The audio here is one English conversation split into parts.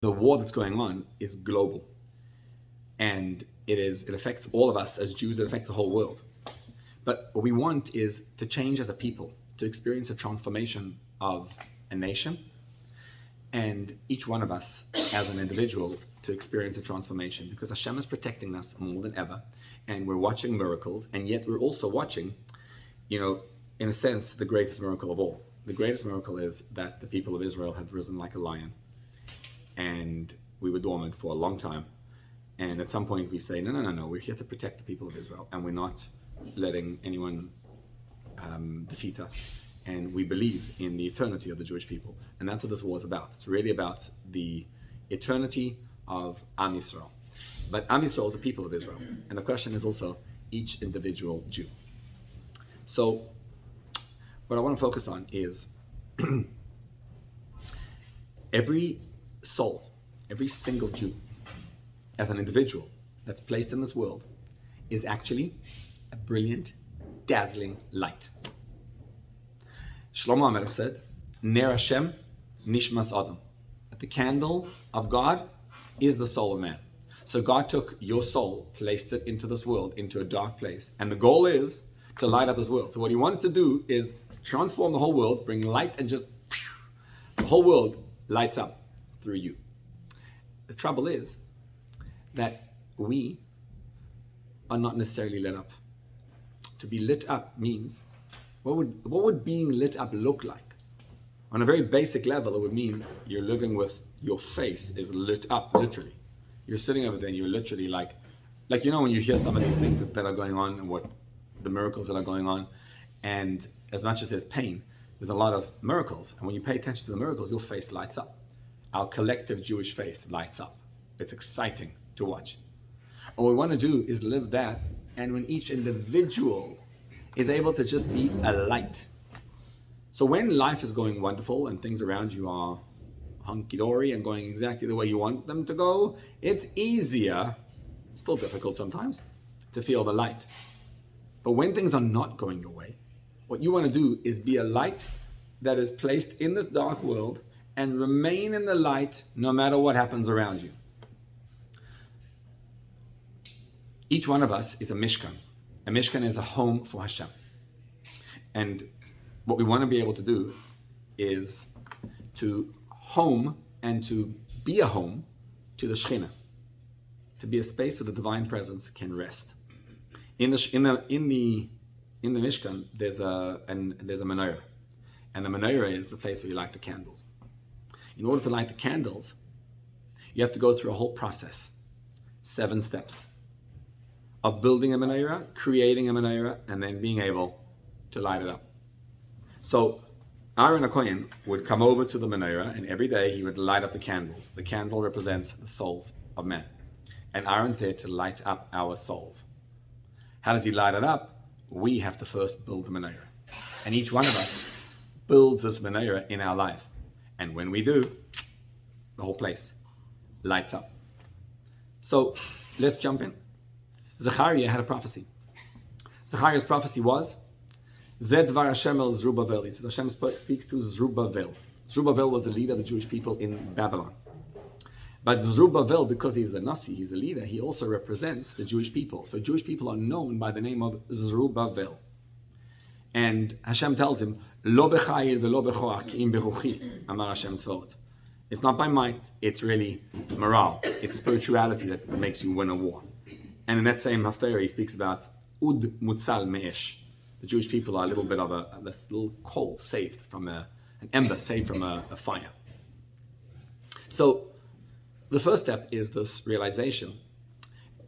the war that's going on is global. And it affects all of us as Jews, it affects the whole world. But what we want is to change as a people, to experience a transformation of a nation, and each one of us as an individual to experience a transformation, because Hashem is protecting us more than ever, and we're watching miracles, and yet we're also watching, in a sense, the greatest miracle of all. The greatest miracle is that the people of Israel have risen like a lion, and we were dormant for a long time. And at some point we say, no, we're here to protect the people of Israel, and we're not letting anyone defeat us. And we believe in the eternity of the Jewish people. And that's what this war is about. It's really about the eternity of Am Yisrael. But Am Yisrael is the people of Israel. And the question is also each individual Jew. So what I want to focus on is every soul, every single Jew, as an individual that's placed in this world, is actually a brilliant, dazzling light. Shlomo HaMelech said, Ner Hashem nishmas Adam. That the candle of God is the soul of man. So God took your soul, placed it into this world, into a dark place, and the goal is to light up this world. So what he wants to do is transform the whole world, bring light, and just the whole world lights up through you. The trouble is that we are not necessarily lit up. To be lit up means, what would being lit up look like? On a very basic level, it would mean you're living with your face is lit up, literally. You're sitting over there and you're literally like when you hear some of these things that are going on and what the miracles that are going on, and as much as there's pain, there's a lot of miracles. And when you pay attention to the miracles, your face lights up. Our collective Jewish face lights up. It's exciting to watch. And what we want to do is live that, and when each individual is able to just be a light. So when life is going wonderful and things around you are hunky-dory and going exactly the way you want them to go, it's easier, still difficult sometimes, to feel the light. But when things are not going your way, what you want to do is be a light that is placed in this dark world and remain in the light no matter what happens around you. Each one of us is a mishkan. A mishkan is a home for Hashem. And what we want to be able to do is to home and to be a home to the Shekhinah, to be a space where the divine presence can rest. In the Mishkan, there's a menorah, and the menorah is the place where you light the candles. In order to light the candles, you have to go through a whole process, 7 steps of building a menorah, creating a menorah, and then being able to light it up. So Aaron HaKohen would come over to the menorah, and every day he would light up the candles. The candle represents the souls of men, and Aaron's there to light up our souls. How does he light it up? We have to first build the menorah, and each one of us builds this menorah in our life. And when we do, the whole place lights up. So let's jump in. Zechariah had a prophecy. Zechariah's prophecy was, Zed var Hashem el Zerubbabel. He says Hashem speaks to Zerubbabel. Zerubbabel was the leader of the Jewish people in Babylon. But Zerubbabel, because he's the Nasi, he's the leader, he also represents the Jewish people. So Jewish people are known by the name of Zerubbabel. And Hashem tells him, Lo b'chayil v'lo b'choach ki im beruchi, Amar Hashem tzvaot. It's not by might, it's really morale. It's spirituality that makes you win a war. And in that same haftarah, he speaks about Ud mutzal me'esh. The Jewish people are a little bit of this little coal saved from an ember saved from a fire. So the first step is this realization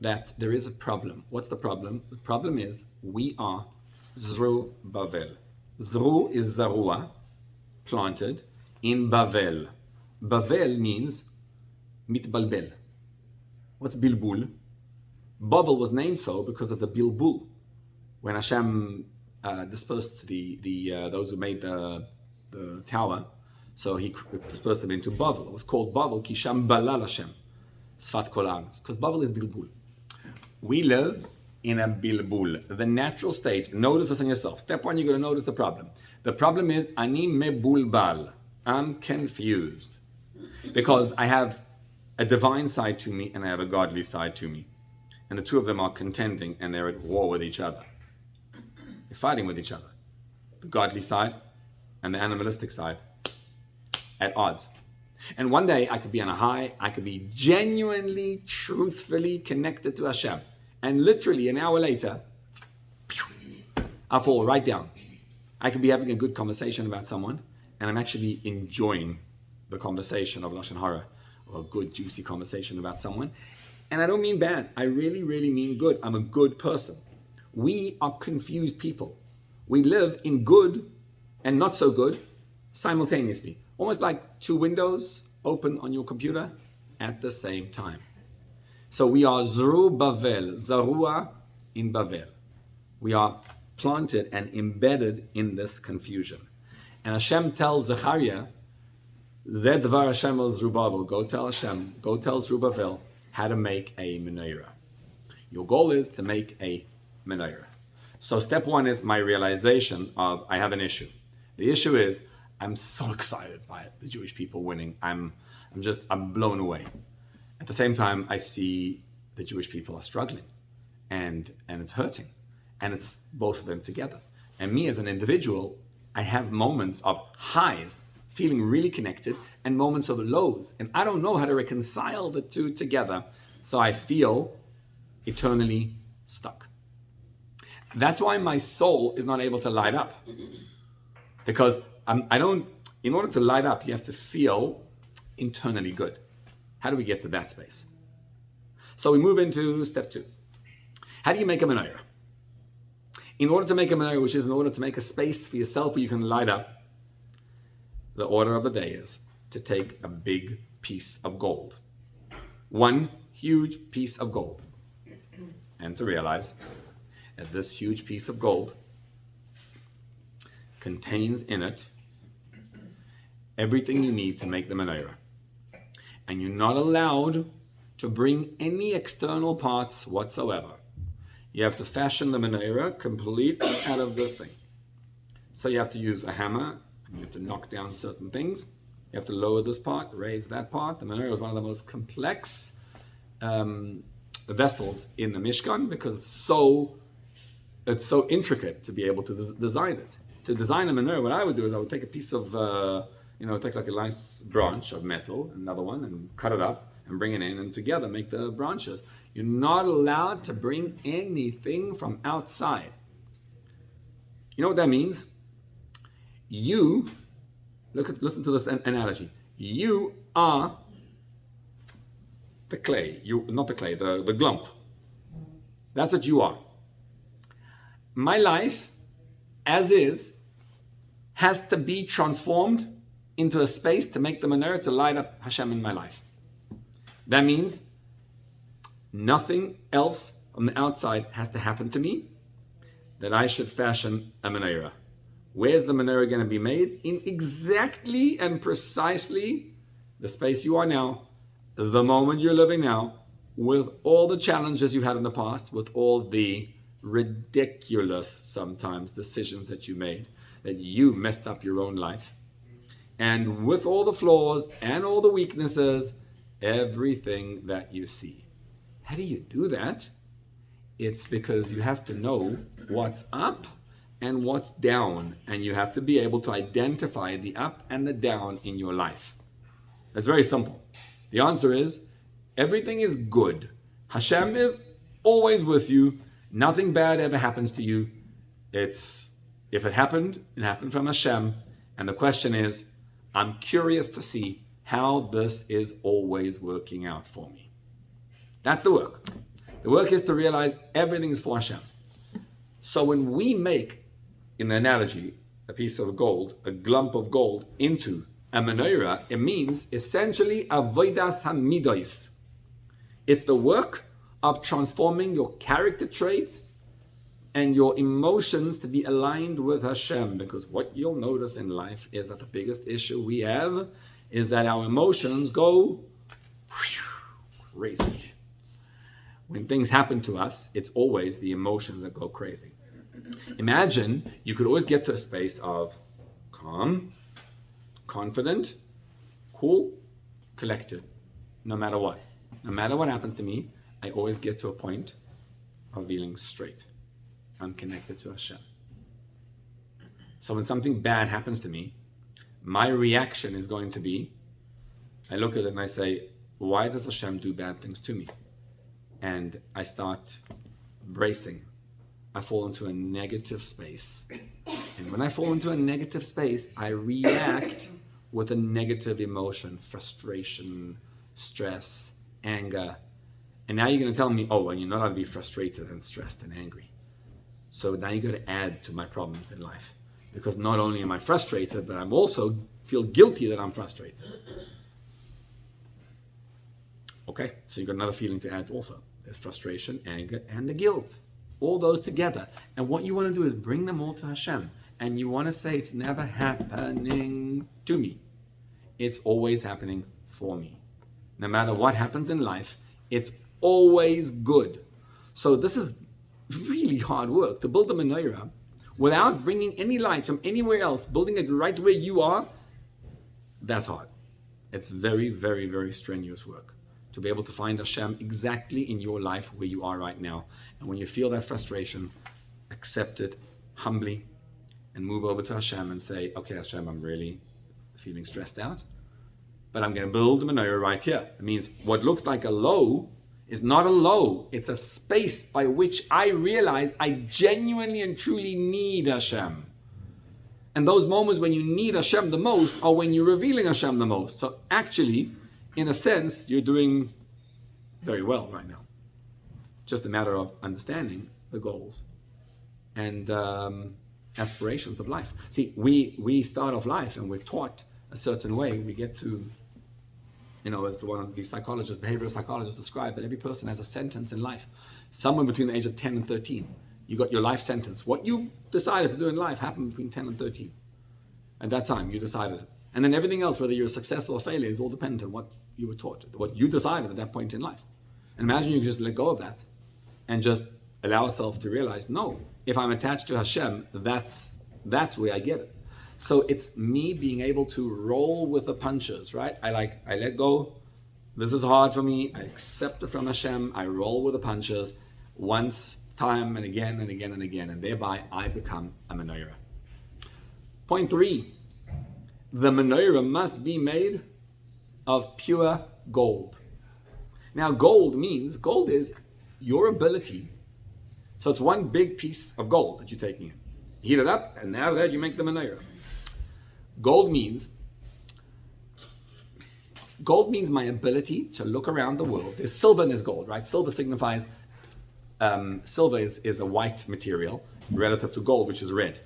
that there is a problem. What's the problem? The problem is we are Zru Bavel. Zru is Zarua, planted in Bavel. Bavel means mitbalbel. What's bilbul? Bavel was named so because of the bilbul. When Hashem dispersed those who made the tower, so he dispersed them into Bavel. It was called Bavel, ki sham balal Hashem, sfat kol haaretz, because Bavel is bilbul. We live in a bilbul, the natural state. Notice this in yourself. Step 1, you're going to notice the problem. The problem is ani mebulbal. I'm confused because I have a divine side to me and I have a godly side to me. And the two of them are contending and they're at war with each other. They're fighting with each other. The godly side and the animalistic side at odds. And one day I could be on a high, I could be genuinely, truthfully connected to Hashem. And literally an hour later, I'll fall right down. I could be having a good conversation about someone and I'm actually enjoying the conversation of Lashon Hara, or a good juicy conversation about someone. And I don't mean bad, I really, really mean good. I'm a good person. We are confused people. We live in good and not so good simultaneously. Almost like two windows open on your computer at the same time. So we are Zeru Bavel, Zarua in Bavel. We are planted and embedded in this confusion. And Hashem tells Zechariah, Zed Dvar Hashem el Zerubbabel, go tell Hashem, go tell Zerubbabel how to make a menorah. Your goal is to make a menorah. So step one is my realization of I have an issue. The issue is I'm so excited by it, the Jewish people winning. I'm blown away. At the same time, I see the Jewish people are struggling and it's hurting. And it's both of them together. And me as an individual, I have moments of highs, feeling really connected, and moments of lows. And I don't know how to reconcile the two together. So I feel eternally stuck. That's why my soul is not able to light up. Because in order to light up, you have to feel internally good. How do we get to that space? So we move into step two. How do you make a menorah? In order to make a menorah, which is in order to make a space for yourself where you can light up, the order of the day is to take a big piece of gold. One huge piece of gold. And to realize that this huge piece of gold contains in it everything you need to make the menorah. And you're not allowed to bring any external parts whatsoever. You have to fashion the menorah completely out of this thing. So you have to use a hammer, and you have to knock down certain things. You have to lower this part, raise that part. The menorah is one of the most complex vessels in the Mishkan because it's so intricate to be able to design it. To design a menorah, what I would do is I would take a piece of, take like a nice branch of metal, another one, and cut it up and bring it in, and together make the branches. You're not allowed to bring anything from outside. You know what that means? Listen to this analogy. You are the clay. The glump. That's what you are. My life, as is, has to be transformed into a space to make the menorah to light up Hashem in my life. That means nothing else on the outside has to happen to me that I should fashion a menorah. Where's the menorah going to be made? In exactly and precisely the space you are now, the moment you're living now, with all the challenges you had in the past, with all the ridiculous, sometimes, decisions that you made, that you messed up your own life. And with all the flaws and all the weaknesses, everything that you see. How do you do that? It's because you have to know what's up and what's down, and you have to be able to identify the up and the down in your life. That's very simple. The answer is, everything is good. Hashem is always with you. Nothing bad ever happens to you. If it happened from Hashem. And the question is, I'm curious to see how this is always working out for me. That's the work. The work is to realize everything is for Hashem. So when we make, in the analogy, a piece of gold, a glump of gold, into a menorah, it means essentially avodas hamidos. It's the work of transforming your character traits and your emotions to be aligned with Hashem. Because what you'll notice in life is that the biggest issue we have is that our emotions go crazy. When things happen to us, it's always the emotions that go crazy. Imagine you could always get to a space of calm, confident, cool, collected. no matter what. No matter what happens to me, I always get to a point of feeling straight. I'm connected to Hashem. So when something bad happens to me, my reaction is going to be, I look at it and I say, why does Hashem do bad things to me? And I start bracing. I fall into a negative space. And when I fall into a negative space, I react with a negative emotion, frustration, stress, anger. And now you're going to tell me, oh, well, you're not allowed to be frustrated and stressed and angry. So now you're going to add to my problems in life. Because not only am I frustrated, but I'm also feel guilty that I'm frustrated. Okay, so you've got another feeling to add also. There's frustration, anger, and the guilt. All those together. And what you want to do is bring them all to Hashem. And you want to say, it's never happening to me. It's always happening for me. No matter what happens in life, it's always good. So this is really hard work. To build a menorah without bringing any light from anywhere else, building it right where you are, that's hard. It's very, very, very strenuous work. To be able to find Hashem exactly in your life where you are right now. And when you feel that frustration, accept it humbly and move over to Hashem and say, okay, Hashem, I'm really feeling stressed out, but I'm going to build a menorah right here. It means what looks like a low is not a low. It's a space by which I realize I genuinely and truly need Hashem. And those moments when you need Hashem the most are when you're revealing Hashem the most. So actually, in a sense, you're doing very well right now. Just a matter of understanding the goals and aspirations of life. See, we start off life and we're taught a certain way. We get to, as one of these psychologists, behavioral psychologists describe, that every person has a sentence in life. Somewhere between the age of 10 and 13. You got your life sentence. What you decided to do in life happened between 10 and 13. At that time, you decided it. And then everything else, whether you're a success or a failure, is all dependent on what you were taught, what you decided at that point in life. And imagine you can just let go of that and just allow yourself to realize, no, if I'm attached to Hashem, that's where I get it. So it's me being able to roll with the punches, right? I let go. This is hard for me. I accept it from Hashem. I roll with the punches once, time and again and again and again. And thereby I become a menorah. Point 3. The menorah must be made of pure gold. Now gold is your ability. So it's one big piece of gold that you're taking in. Heat it up, and out of that you make the menorah. Gold means my ability to look around the world. There's silver and there's gold, right? Silver signifies, silver is a white material relative to gold, which is red.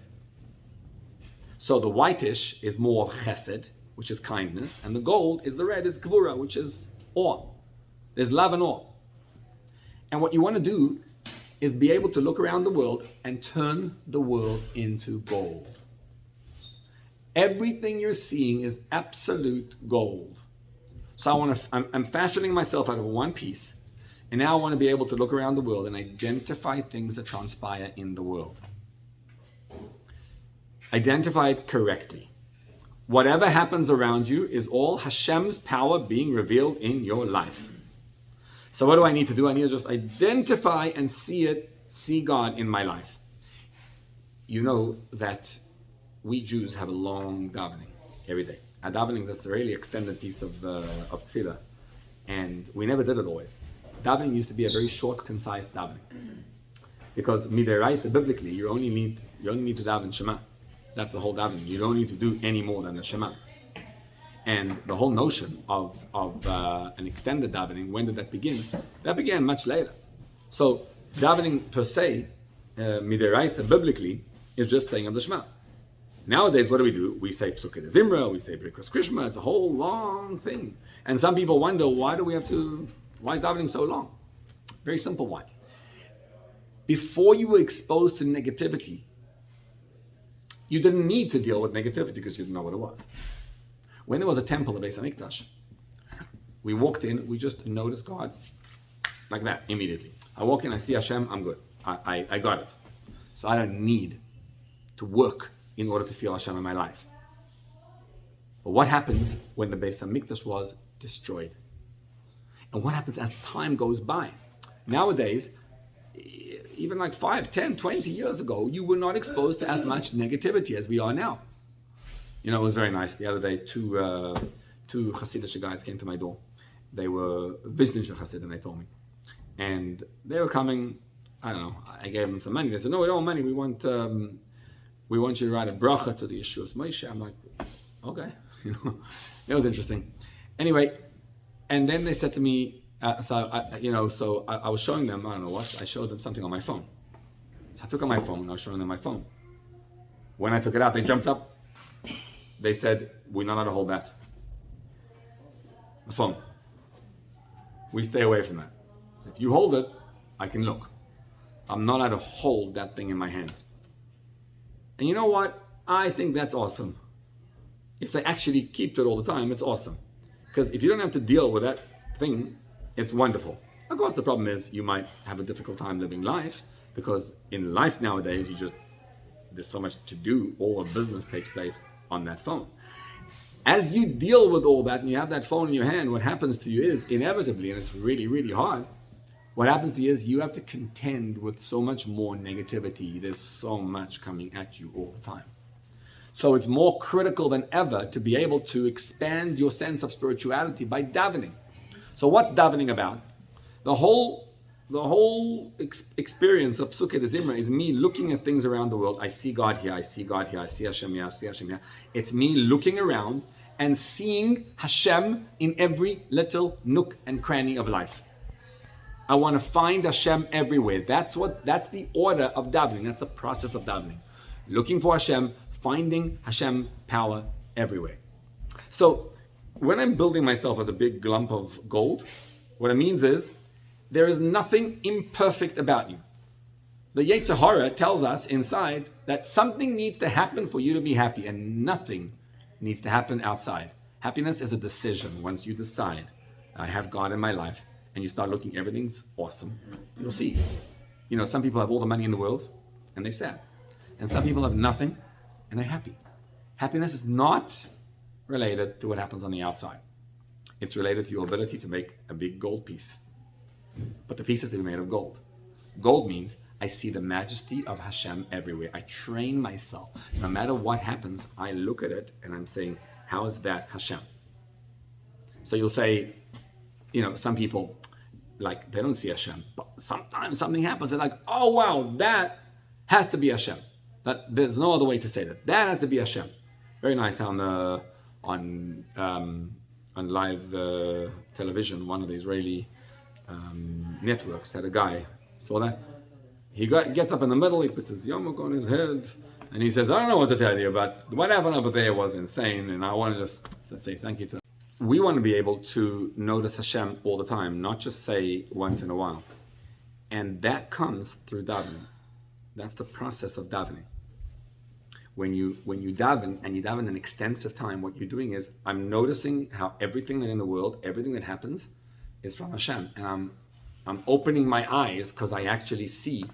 So the whitish is more chesed, which is kindness, and the gold is the red, is gvura, which is awe. There's love and awe. And what you want to do is be able to look around the world and turn the world into gold. Everything you're seeing is absolute gold. So I'm fashioning myself out of one piece, and now I want to be able to look around the world and identify things that transpire in the world. Identify it correctly. Whatever happens around you is all Hashem's power being revealed in your life. So what do I need to do? I need to just identify and see God in my life. You know that we Jews have a long davening every day. Our davening is a really extended piece of tefillah, and we never did it always. Davening used to be a very short, concise davening, because midiraisa, biblically, you only need to daven Shema. That's the whole davening. You don't need to do any more than the Shema. And the whole notion of an extended davening, when did that begin? That began much later. So davening per se, midiraisa, biblically, is just saying of the Shema. Nowadays, what do? We say Psukei de Zimra, we say Brikas Krishma. It's a whole long thing. And some people wonder, why is davening so long? Very simple why. Before you were exposed to negativity, you didn't need to deal with negativity because you didn't know what it was. When there was a temple, the Beis HaMikdash, we walked in, we just noticed God like that immediately. I walk in, I see Hashem, I'm good. I got it. So I don't need to work in order to feel Hashem in my life. But what happens when the Beis HaMikdash was destroyed? And what happens as time goes by? Nowadays, even like 5, 10, 20 years ago, you were not exposed to as much negativity as we are now. You know, it was very nice. The other day, two Hasidic guys came to my door. They were Visnische Hasidim, they told me. And they were coming, I don't know, I gave them some money. They said, no, we don't want money. We want you to write a bracha to the Yeshua's Moshe. I'm like, okay. You know, it was interesting. Anyway, and then they said to me, I was showing them, I don't know what, I showed them something on my phone. So I took out my phone, I was showing them my phone. When I took it out, they jumped up. They said, we're not allowed to hold that. The phone. We stay away from that. So if you hold it, I can look. I'm not allowed to hold that thing in my hand. And you know what? I think that's awesome. If they actually keep it all the time, it's awesome. Because if you don't have to deal with that thing, it's wonderful. Of course, the problem is you might have a difficult time living life, because in life nowadays, there's so much to do. All the business takes place on that phone. As you deal with all that and you have that phone in your hand, what happens to you is inevitably, and it's really, really hard, what happens to you is you have to contend with so much more negativity. There's so much coming at you all the time. So it's more critical than ever to be able to expand your sense of spirituality by davening. So what's davening about? The whole experience of Psukkah de Zimra is me looking at things around the world. I see God here, I see God here, I see Hashem here, I see Hashem here. It's me looking around and seeing Hashem in every little nook and cranny of life. I want to find Hashem everywhere. That's the order of davening. That's the process of davening. Looking for Hashem, finding Hashem's power everywhere. So when I'm building myself as a big lump of gold, what it means is there is nothing imperfect about you. The Yetzer Hara tells us inside that something needs to happen for you to be happy, and nothing needs to happen outside. Happiness is a decision. Once you decide, I have God in my life, and you start looking, everything's awesome, you'll see. You know, some people have all the money in the world, and they're sad. And some people have nothing, and they're happy. Happiness is not related to what happens on the outside. It's related to your ability to make a big gold piece. But the piece has to be made of gold. Gold means I see the majesty of Hashem everywhere. I train myself. No matter what happens, I look at it and I'm saying, how is that Hashem? So you'll say, you know, some people, like, they don't see Hashem, but sometimes something happens. They're like, oh wow, that has to be Hashem. There's no other way to say that. That has to be Hashem. Very nice on live television, one of the Israeli networks had a guy, saw that? He gets up in the middle, he puts his yarmulke on his head, and he says, I don't know what to tell you, but what happened over there was insane, and I want to just say thank you to him. We want to be able to notice Hashem all the time, not just say once in a while. And that comes through davening. That's the process of davening. When you daven, and you daven an extensive time, what you're doing is, I'm noticing how everything that in the world, everything that happens is from Hashem. And I'm opening my eyes because I actually see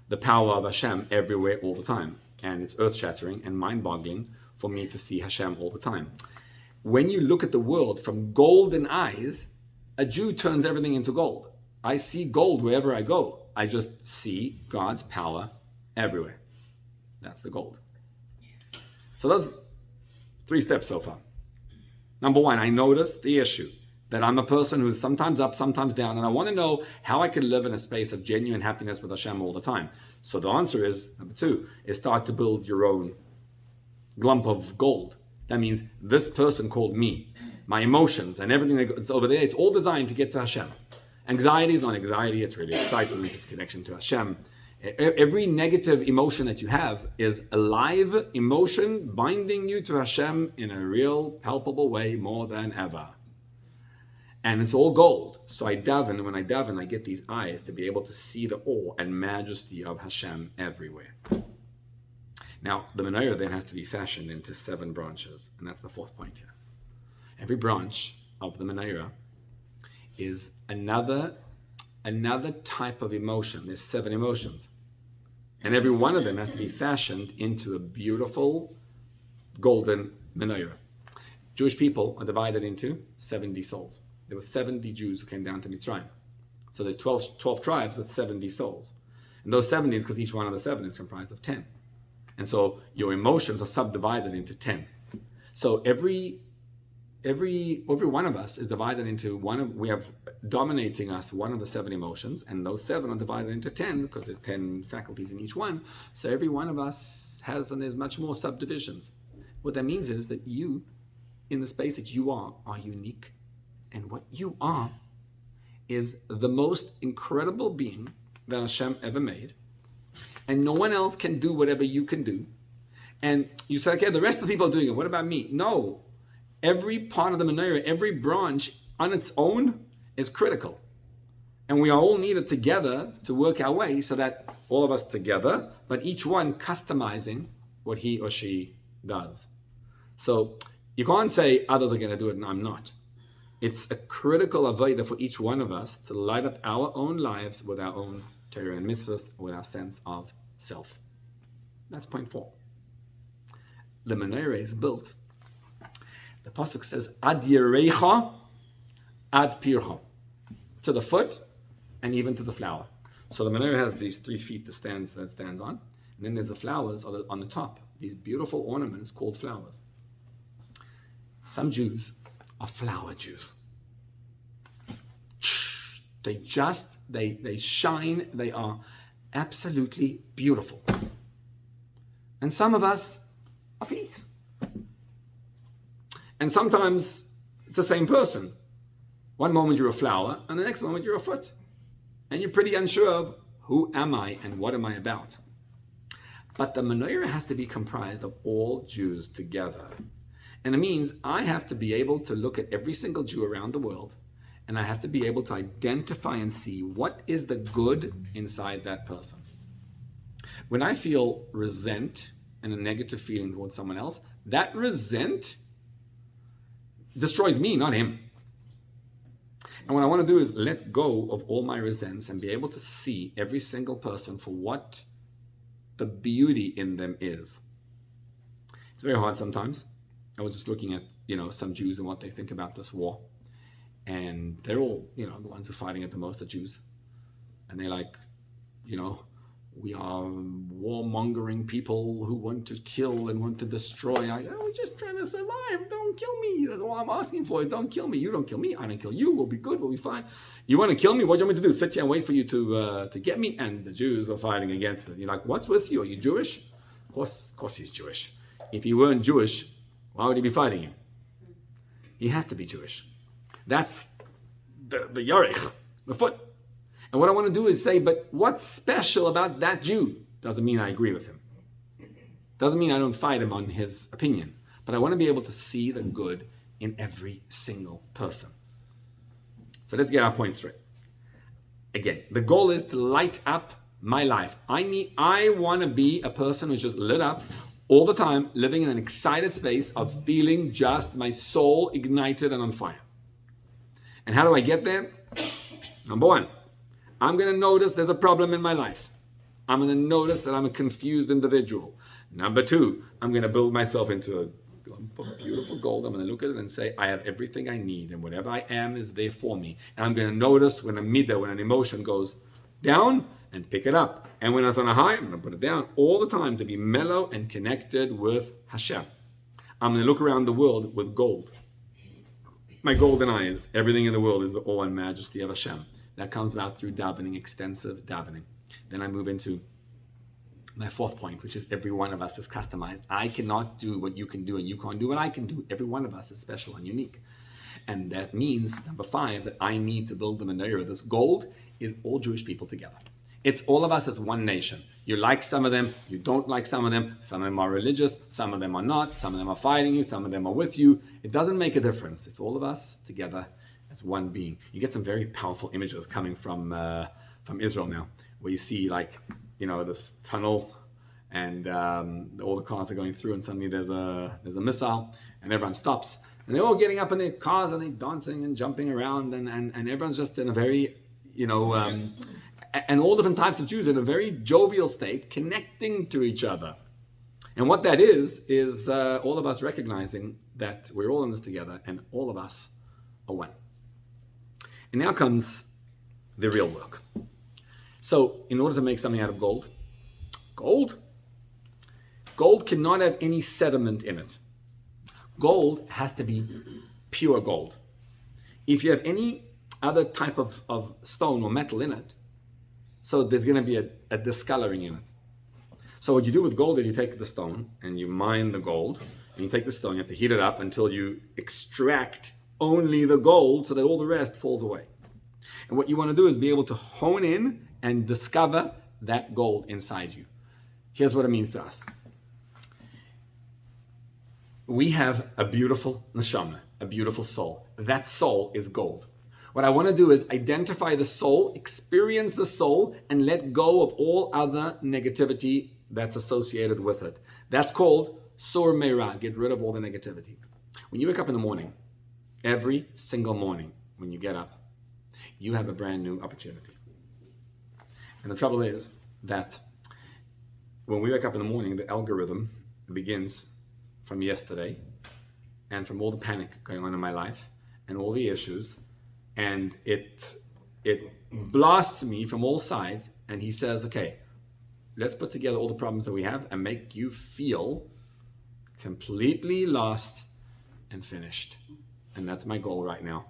the power of Hashem everywhere all the time. And it's earth-shattering and mind-boggling for me to see Hashem all the time. When you look at the world from golden eyes, a Jew turns everything into gold. I see gold wherever I go. I just see God's power everywhere. That's the gold. So those 3 steps so far. Number 1, I notice the issue that I'm a person who's sometimes up, sometimes down, and I want to know how I can live in a space of genuine happiness with Hashem all the time. So the answer is, number 2, is start to build your own lump of gold. That means this person called me, my emotions and everything that's over there, it's all designed to get to Hashem. Anxiety is not anxiety, it's really excitement, it's connection to Hashem. Every negative emotion that you have is a live emotion binding you to Hashem in a real, palpable way more than ever. And it's all gold. So I daven, and when I daven, I get these eyes to be able to see the awe and majesty of Hashem everywhere. Now, the menorah then has to be fashioned into 7 branches, and that's the 4th point here. Every branch of the menorah is another type of emotion. There's 7 emotions. And every one of them has to be fashioned into a beautiful golden menorah. Jewish people are divided into 70 souls. there were 70 Jews who came down to Mitzrayim. So there's 12 tribes with 70 souls. And those 70 is because each one of the 7 is comprised of 10. And so your emotions are subdivided into 10. So every one of us is divided into we have dominating us one of the 7 emotions, and those 7 are divided into 10 because there's 10 faculties in each one. So every one of us has, and there's much more subdivisions. What that means is that you, in the space that you are unique. And what you are is the most incredible being that Hashem ever made. And no one else can do whatever you can do. And you say, okay, the rest of the people are doing it. What about me? No. Every part of the menorah, every branch on its own is critical. And we are all needed together to work our way so that all of us together, but each one customizing what he or she does. So you can't say others are going to do it and I'm not. It's a critical avodah for each one of us to light up our own lives with our own Torah and mitzvahs, with our sense of self. That's point 4. The menorah is built. The pasuk says, Ad yerecha, ad pircha, to the foot and even to the flower. So the menorah has these 3 feet that stands on, and then there's the flowers on the top. These beautiful ornaments called flowers. Some Jews are flower Jews. They shine, they are absolutely beautiful. And some of us are feet. And sometimes it's the same person. One moment you're a flower, and the next moment you're a foot. And you're pretty unsure of who am I and what am I about. But the menorah has to be comprised of all Jews together. And it means I have to be able to look at every single Jew around the world, and I have to be able to identify and see what is the good inside that person. When I feel resent and a negative feeling towards someone else, that resent destroys me, not him. And what I want to do is let go of all my resents and be able to see every single person for what the beauty in them is. It's very hard sometimes. I was just looking at, some Jews and what they think about this war. And they're all, the ones who are fighting it the most are Jews. And they're like, we are warmongering people who want to kill and want to destroy. We're just trying to survive. Don't kill me. That's all I'm asking for. Don't kill me. You don't kill me. I don't kill you. We'll be good. We'll be fine. You want to kill me? What do you want me to do? Sit here and wait for you to get me? And the Jews are fighting against it. You're like, what's with you? Are you Jewish? Of course he's Jewish. If he weren't Jewish, why would he be fighting you? He has to be Jewish. That's the yarech, the foot. And what I want to do is say, but what's special about that Jew? Doesn't mean I agree with him. Doesn't mean I don't fight him on his opinion. But I want to be able to see the good in every single person. So let's get our point straight. Again, the goal is to light up my life. I want to be a person who's just lit up all the time, living in an excited space of feeling just my soul ignited and on fire. And how do I get there? Number 1, I'm going to notice there's a problem in my life. I'm going to notice that I'm a confused individual. Number 2, I'm going to build myself into a lump of beautiful gold. I'm going to look at it and say, I have everything I need, and whatever I am is there for me. And I'm going to notice when an emotion goes down, and pick it up. And when it's on a high, I'm going to put it down all the time to be mellow and connected with Hashem. I'm going to look around the world with gold. My golden eyes, everything in the world is the awe and majesty of Hashem. That comes about through davening, extensive davening. Then I move into my 4th point, which is every one of us is customized. I cannot do what you can do, and you can't do what I can do. Every one of us is special and unique. And that means, number 5, that I need to build the menorah. This gold is all Jewish people together. It's all of us as one nation. You like some of them, you don't like some of them. Some of them are religious, some of them are not. Some of them are fighting you, some of them are with you. It doesn't make a difference. It's all of us together as one being. You get some very powerful images coming from Israel now, where you see this tunnel and all the cars are going through, and suddenly there's a missile, and everyone stops. And they're all getting up in their cars and they're dancing and jumping around, and everyone's just in a very, and all different types of Jews in a very jovial state, connecting to each other. And what that is all of us recognizing that we're all in this together, and all of us are one. And now comes the real work. So in order to make something out of gold cannot have any sediment in it. Gold has to be pure gold. If you have any other type of stone or metal in it, so there's going to be a discoloring in it. So what you do with gold is you take the stone and you mine the gold, and you take the stone, you have to heat it up until you extract only the gold so that all the rest falls away. And what you want to do is be able to hone in and discover that gold inside you. Here's what it means to us. We have a beautiful neshama, a beautiful soul. That soul is gold. What I want to do is identify the soul, experience the soul, and let go of all other negativity that's associated with it. That's called sur meira, get rid of all the negativity. When you wake up in the morning, every single morning when you get up, you have a brand new opportunity. And the trouble is that when we wake up in the morning, the algorithm begins from yesterday and from all the panic going on in my life and all the issues, and it blasts me from all sides, and he says, okay, let's put together all the problems that we have and make you feel completely lost and finished. And that's my goal right now.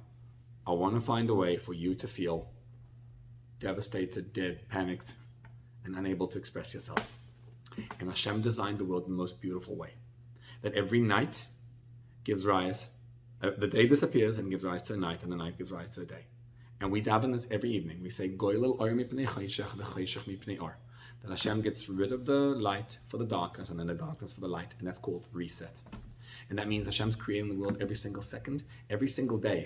I want to find a way for you to feel devastated, dead, panicked, and unable to express yourself. And Hashem designed the world in the most beautiful way. That every night gives rise, the day disappears and gives rise to a night, and the night gives rise to a day. And we daven this every evening. We say, Goylel or mipnei chayshech v'chayshech mipnei or. That Hashem gets rid of the light for the darkness, and then the darkness for the light, and that's called reset. And that means Hashem's creating the world every single second, every single day.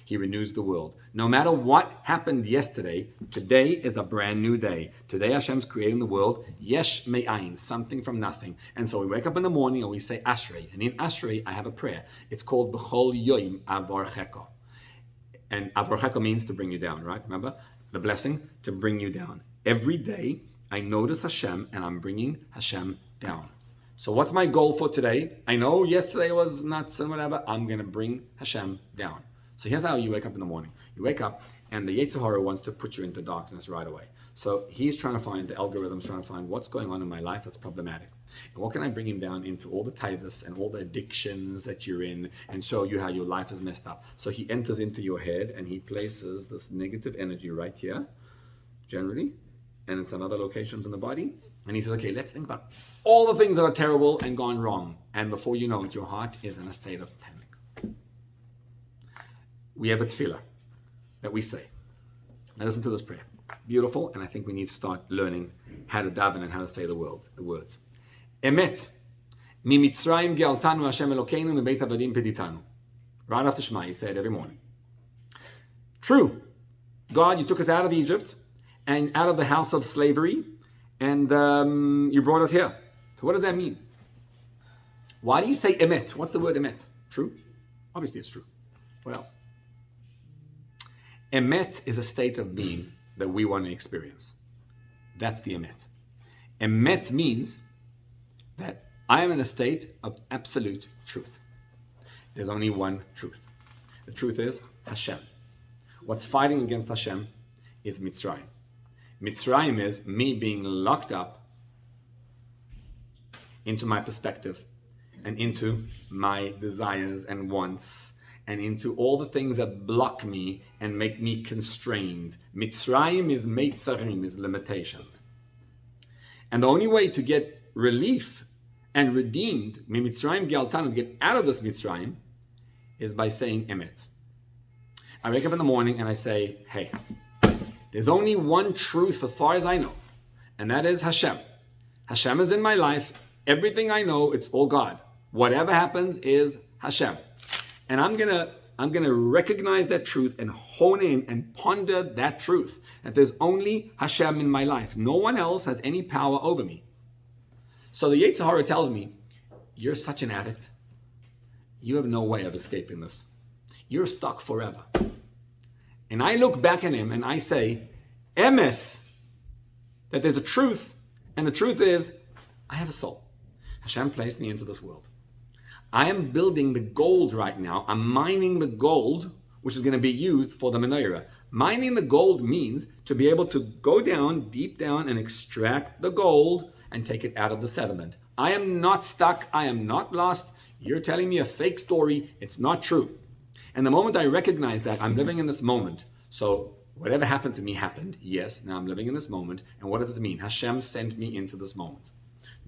He renews the world. No matter what happened yesterday, today is a brand new day. Today Hashem's creating the world, yesh me'ayin, something from nothing. And so we wake up in the morning and we say Ashrei. And in Ashrei, I have a prayer. It's called B'chol Yoim Avarcheko. And Avarcheko means to bring you down, right? Remember? The blessing to bring you down. Every day, I notice Hashem and I'm bringing Hashem down. So what's my goal for today? I know yesterday was nuts and whatever. I'm going to bring Hashem down. So here's how you wake up in the morning. You wake up and the Yetzer Hara wants to put you into darkness right away. So he's trying to find, the algorithm's trying to find what's going on in my life that's problematic. And what can I bring him down into all the taivas and all the addictions that you're in and show you how your life is messed up. So he enters into your head and he places this negative energy right here, generally, and in some other locations in the body. And he says, okay, let's think about all the things that are terrible and gone wrong. And before you know it, your heart is in a state of panic. We have a tefillah that we say. Now listen to this prayer. Beautiful, and I think we need to start learning how to daven and how to say the words. Emet, mi Mitzrayim ge'altanu Hashem Elokeinu mebeit avadim peditanu. Right after Shema, you say it every morning. True, God, you took us out of Egypt and out of the house of slavery, and you brought us here. So what does that mean? Why do you say emet? What's the word emet? True? Obviously it's true. What else? Emet is a state of being that we want to experience. That's the emet. Emet means that I am in a state of absolute truth. There's only one truth. The truth is Hashem. What's fighting against Hashem is Mitzrayim. Mitzrayim is me being locked up into my perspective and into my desires and wants and into all the things that block me and make me constrained. Mitzrayim is meitzarim, is limitations. And the only way to get relief and redeemed, Mitzrayim Ge'altanu, to get out of this Mitzrayim, is by saying emet. I wake up in the morning and I say, hey, there's only one truth as far as I know, and that is Hashem. Hashem is in my life. Everything I know, it's all God. Whatever happens is Hashem. And I'm gonna recognize that truth and hone in and ponder that truth. That there's only Hashem in my life. No one else has any power over me. So the Yetzer Hara tells me, you're such an addict. You have no way of escaping this. You're stuck forever. And I look back at him and I say, emes, that there's a truth. And the truth is, I have a soul. Hashem placed me into this world. I am building the gold right now. I'm mining the gold, which is going to be used for the menorah. Mining the gold means to be able to go down, deep down, and extract the gold and take it out of the sediment. I am not stuck. I am not lost. You're telling me a fake story. It's not true. And the moment I recognize that, I'm living in this moment. So whatever happened to me happened. Yes, now I'm living in this moment. And what does this mean? Hashem sent me into this moment.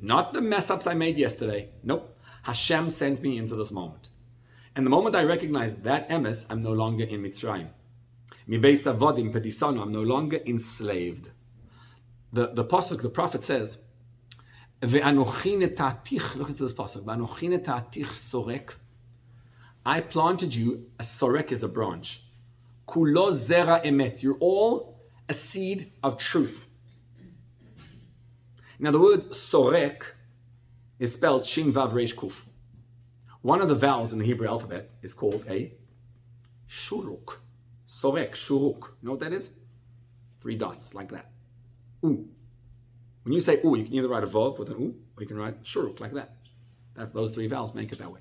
Not the mess ups I made yesterday. Nope. Hashem sent me into this moment. And the moment I recognize that emes, I'm no longer in Mitzrayim. Mi beis avodim pedisanu, I'm no longer enslaved. The pasuk, the prophet says, Ve'anochi netatich, look at this pasuk, Ve'anochi netatich sorek, I planted you, a sorek is a branch. Kulo zera emet, you're all a seed of truth. Now the word sorek is spelled shin vav reish kuf. One of the vowels in the Hebrew alphabet is called a shuruk. Sorek, shuruk. You know what that is? 3 dots, like that. U. When you say u, you can either write a vav with an u, or you can write shuruk, like that. Those 3 vowels make it that way.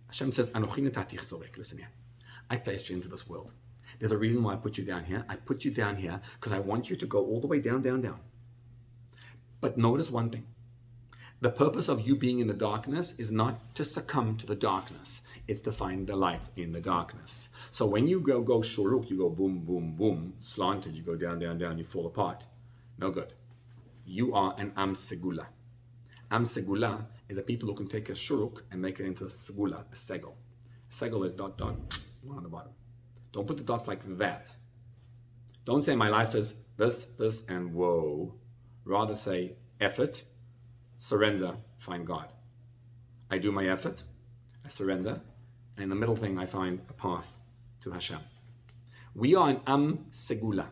Hashem says, Anochi netatich sorek. Listen here. I placed you into this world. There's a reason why I put you down here. I put you down here because I want you to go all the way down, down, down. But notice one thing. The purpose of you being in the darkness is not to succumb to the darkness. It's to find the light in the darkness. So when you go shuruk, you go boom, boom, boom, slanted, you go down, down, down, you fall apart. No good. You are an am segula. Am segula is a people who can take a shuruk and make it into a segula, a segel. Segel is dot, dot, one on the bottom. Don't put the dots like that. Don't say my life is this, and whoa. Rather say effort, surrender, find God. I do my effort, I surrender, and in the middle thing I find a path to Hashem. We are an am segula.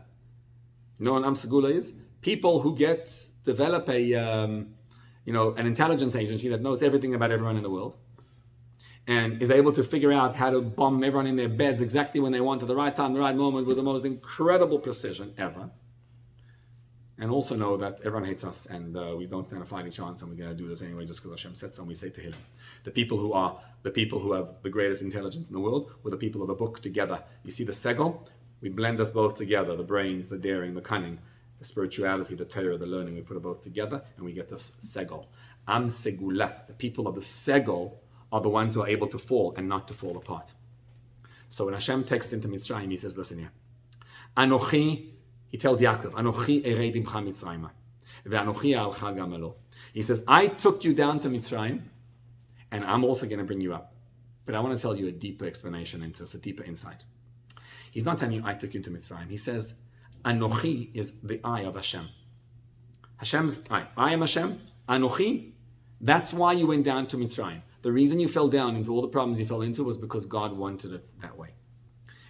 You know what an am segula is? People who develop an intelligence agency that knows everything about everyone in the world and is able to figure out how to bomb everyone in their beds exactly when they want at the right time, the right moment, with the most incredible precision ever. And also know that everyone hates us and we don't stand a fighting chance and we're going to do this anyway just because Hashem said so and we say Tehillim. The people who have the greatest intelligence in the world were the people of the book together. You see the segel? We blend us both together, the brains, the daring, the cunning, the spirituality, the Torah, the learning. We put it both together and we get this segel. Am segula. The people of the segel are the ones who are able to fall and not to fall apart. So when Hashem takes into Mitzrayim, he says, listen here. Anochi, he tells Yaakov, Anochi ered imcha Mitzrayima, ve'anochi alcha gam alo. He says, I took you down to Mitzrayim, and I'm also going to bring you up. But I want to tell you a deeper explanation into this, a deeper insight. He's not telling you, I took you to Mitzrayim. He says, Anochi is the I of Hashem. Hashem's I. I am Hashem. Anochi, that's why you went down to Mitzrayim. The reason you fell down into all the problems you fell into was because God wanted it that way.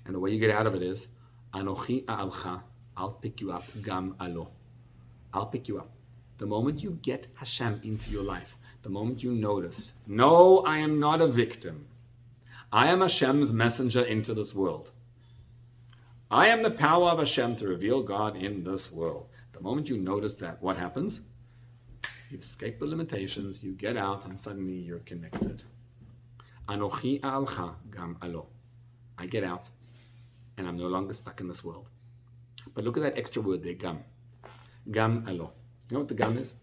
And the way you get out of it is, Anochi a'alcha, I'll pick you up, gam alo. I'll pick you up. The moment you get Hashem into your life, the moment you notice, no, I am not a victim. I am Hashem's messenger into this world. I am the power of Hashem to reveal God in this world. The moment you notice that, what happens? You escape the limitations, you get out, and suddenly you're connected. Anochi a'alcha gam alo. I get out, and I'm no longer stuck in this world. But look at that extra word there, gam. Gam alo. You know what the gam is?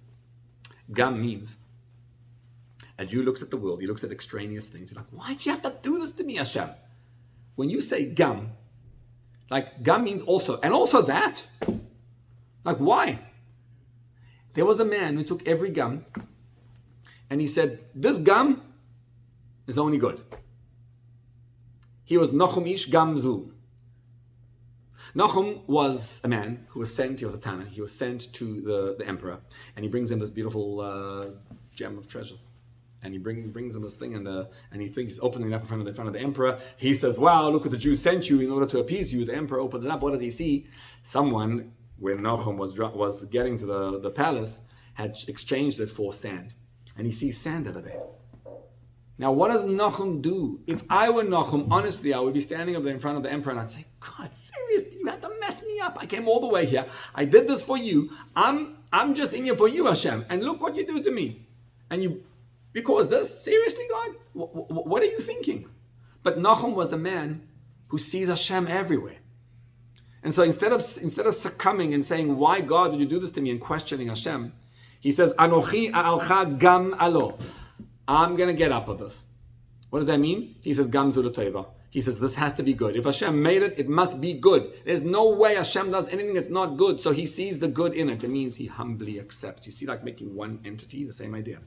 Gam means, a Jew looks at the world, he looks at extraneous things. He's like, why do you have to do this to me, Hashem? When you say gam, like gam means also, and also that. Like, why? There was a man who took every gam and he said, this gam is only good. He was Nachum Ish Gamzu. Nachum was a man who was sent, he was a Tana, he was sent to the emperor, and he brings him this beautiful gem of treasures. And he brings him this thing, and he thinks he's opening it up in front of the emperor. He says, wow, look what the Jews sent you in order to appease you. The emperor opens it up. What does he see? Someone, when Nachum was getting to the palace, had exchanged it for sand. And he sees sand over there. Now, what does Nachum do? If I were Nachum, honestly, I would be standing up there in front of the emperor and I'd say, God, seriously, you had to mess me up. I came all the way here. I did this for you. I'm just in here for you, Hashem. And look what you do to me. And We caused this? Seriously, God? What are you thinking? But Nahum was a man who sees Hashem everywhere. And so instead of succumbing and saying, why God would you do this to me, and questioning Hashem, he says, Anochi a'alcha gam alo. I'm going to get up with this. What does that mean? He says, Gam zu l'tova. He says, this has to be good. If Hashem made it, it must be good. There's no way Hashem does anything that's not good. So he sees the good in it. It means he humbly accepts. You see, like making one entity, the same idea.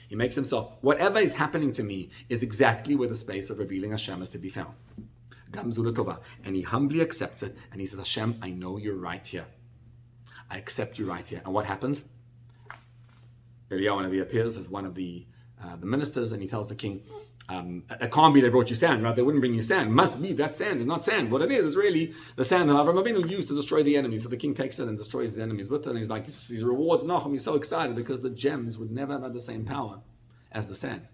He makes himself, whatever is happening to me is exactly where the space of revealing Hashem is to be found. Gam zu l'tova. And he humbly accepts it. And he says, Hashem, I know you're right here. I accept you right here. And what happens? Eliyahu Hanavi appears as one of the ministers, and he tells the king, it can't be they brought you sand, right? They wouldn't bring you sand. Must be that sand is not sand. What it is really the sand that Avraham Avinu used to destroy the enemies. So the king takes it and destroys his enemies with it. And he's like, he rewards Nahum. He's so excited because the gems would never have had the same power as the sand.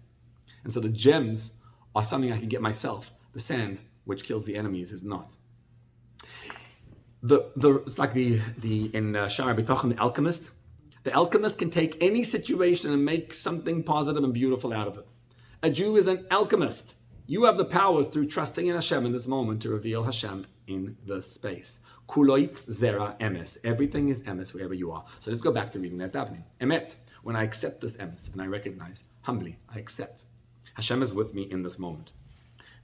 And so the gems are something I can get myself. The sand, which kills the enemies, is not. It's like in Sha'ar B'tachon, the alchemist. The alchemist can take any situation and make something positive and beautiful out of it. A Jew is an alchemist. You have the power through trusting in Hashem in this moment to reveal Hashem in the space. Kuloi zera emes. Everything is emes wherever you are. So let's go back to reading that davening. Emet. When I accept this emes and I recognize, humbly, I accept. Hashem is with me in this moment.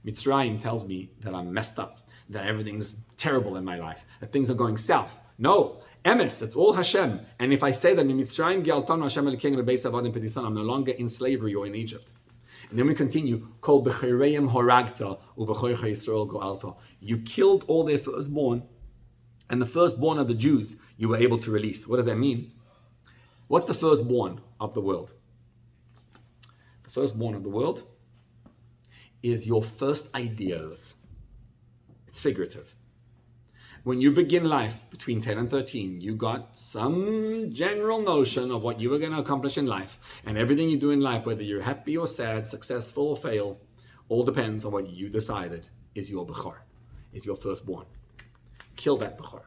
Mitzrayim tells me that I'm messed up, that everything's terrible in my life, that things are going south. No, emes, it's all Hashem. And if I say that Mitzrayim gi'altanu Hashem Elokeinu bebeis avadim pedisan, I'm no longer in slavery or in Egypt. And then we continue, Kol b'chireim horagta u'b'choicha Yisrael go'alta. You killed all their firstborn, and the firstborn of the Jews you were able to release. What does that mean? What's the firstborn of the world? The firstborn of the world is your first ideas. It's figurative. When you begin life between 10 and 13, you got some general notion of what you were going to accomplish in life. And everything you do in life, whether you're happy or sad, successful or fail, all depends on what you decided is your bechor, is your firstborn. Kill that bechor.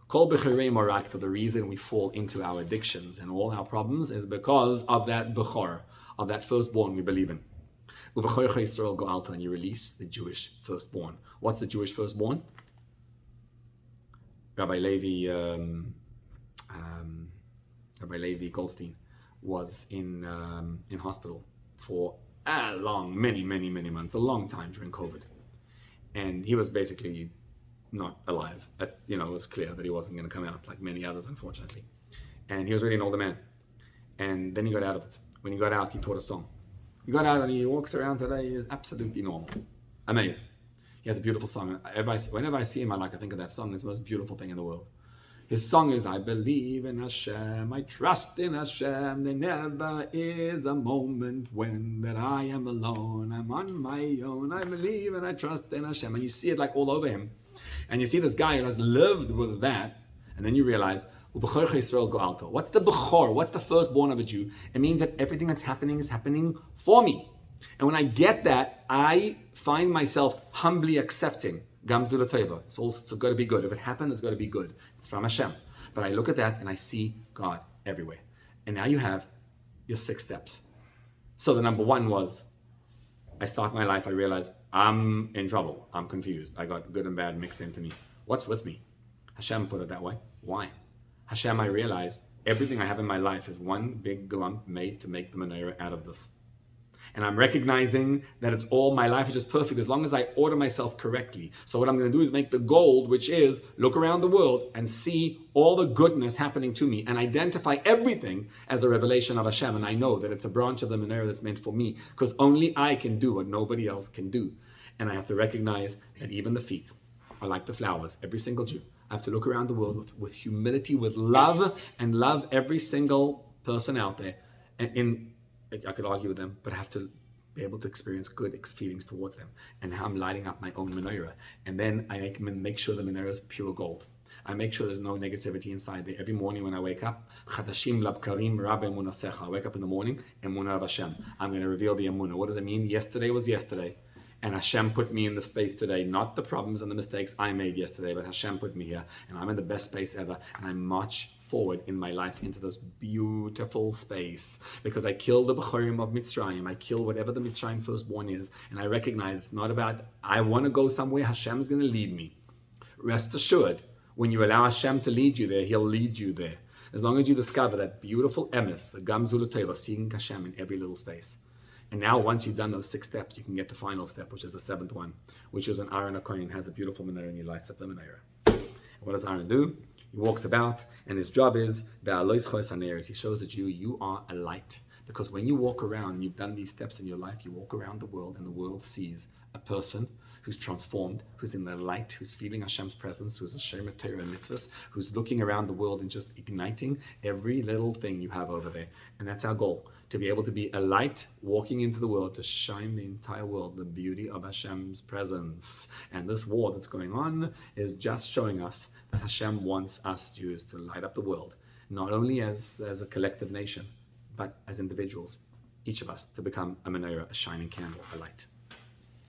Kol bechorei morak, the reason we fall into our addictions and all our problems is because of that bechor, of that firstborn we believe in. U'v'choicha Yisrael go'alta, and you release the Jewish firstborn. What's the Jewish firstborn? Rabbi Levi Goldstein was in hospital for many months, a long time during COVID, and he was basically not alive. It was clear that he wasn't going to come out, like many others, unfortunately. And he was really an older man. And then he got out of it. When he got out, he taught a song. He got out and he walks around today. He is absolutely normal, amazing. He has a beautiful song. Whenever I see him, I think of that song. It's the most beautiful thing in the world. His song is, I believe in Hashem, I trust in Hashem. There never is a moment when that I am alone. I'm on my own. I believe and I trust in Hashem. And you see it like all over him. And you see this guy who has lived with that. And then you realize, what's the bechor? What's the firstborn of a Jew? It means that everything that's happening is happening for me. And when I get that, I find myself humbly accepting Gam zu l'tova. It's also got to be good. If it happened, it's got to be good. It's from Hashem. But I look at that and I see God everywhere. And now you have your 6 steps. So the number 1 was, I start my life, I realize I'm in trouble. I'm confused. I got good and bad mixed into me. What's with me? Hashem put it that way. Why? Hashem, I realize everything I have in my life is one big lump made to make the menorah out of this. And I'm recognizing that it's all, my life is just perfect as long as I order myself correctly. So what I'm going to do is make the gold, which is look around the world and see all the goodness happening to me and identify everything as a revelation of Hashem. And I know that it's a branch of the menorah that's meant for me because only I can do what nobody else can do. And I have to recognize that even the feet are like the flowers, every single Jew. I have to look around the world with humility, with love, and love every single person out there. And I could argue with them, but I have to be able to experience good feelings towards them. And how I'm lighting up my own menorah. And then I make sure the menorah is pure gold. I make sure there's no negativity inside there. Every morning when I wake up, Chadashim labkarim rabbe emunasecha. I wake up in the morning, Emunah of Hashem. I'm going to reveal the Emunah. What does it mean? Yesterday was yesterday. And Hashem put me in the space today, not the problems and the mistakes I made yesterday, but Hashem put me here, and I'm in the best space ever, and I march forward in my life into this beautiful space, because I kill the Bechorim of Mitzrayim, I kill whatever the Mitzrayim firstborn is, and I recognize it's not about, I want to go somewhere, Hashem is going to lead me. Rest assured, when you allow Hashem to lead you there, He'll lead you there. As long as you discover that beautiful emes, the Gamzul Teva, seeing Hashem in every little space. And now, once you've done those 6 steps, you can get the final step, which is the 7th one, which is when Aaron HaKohen has a beautiful menorah and he lights up the menorah. And what does Aaron do? He walks about, and his job is, he shows that you are a light. Because when you walk around, you've done these steps in your life, you walk around the world, and the world sees a person who's transformed, who's in the light, who's feeling Hashem's presence, who's a Shemer Torah and mitzvahs, who's looking around the world and just igniting every little thing you have over there. And that's our goal, to be able to be a light walking into the world, to shine the entire world, the beauty of Hashem's presence. And this war that's going on is just showing us that Hashem wants us Jews to light up the world, not only as a collective nation, but as individuals, each of us to become a menorah, a shining candle, a light.